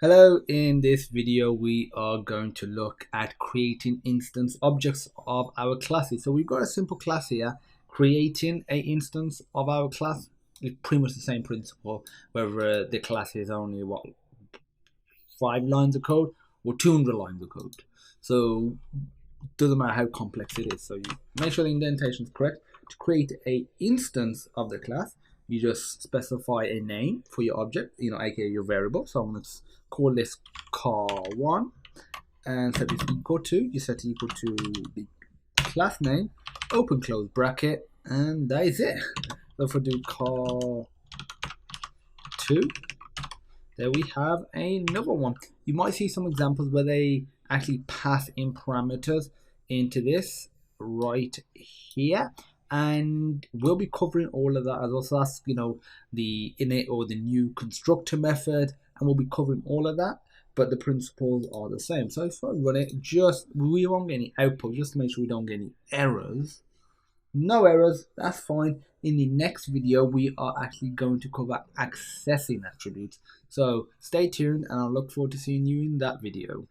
Hello, in this video we are going to look at creating instance objects of our classes. So we've got a simple class here. Creating an instance of our class is pretty much the same principle, whether the class is only 5 lines of code or 200 lines of code. So it doesn't matter how complex it is. So you make sure the indentation is correct. To create an instance of the class, you just specify a name for your object, aka your variable. So let's call this car1 and set it equal to, you set it equal to the class name, open close bracket, and that is it. So if I do car2, there we have another one. You might see some examples where they actually pass in parameters into this right here, and we'll be covering all of that as well. So that's the init or the new constructor method, and we'll be covering all of that, but the principles are the same. So if I run it, we won't get any output, just to make sure we don't get any errors. No errors, that's fine. In the next video, we are actually going to cover accessing attributes. So stay tuned, and I'll look forward to seeing you in that video.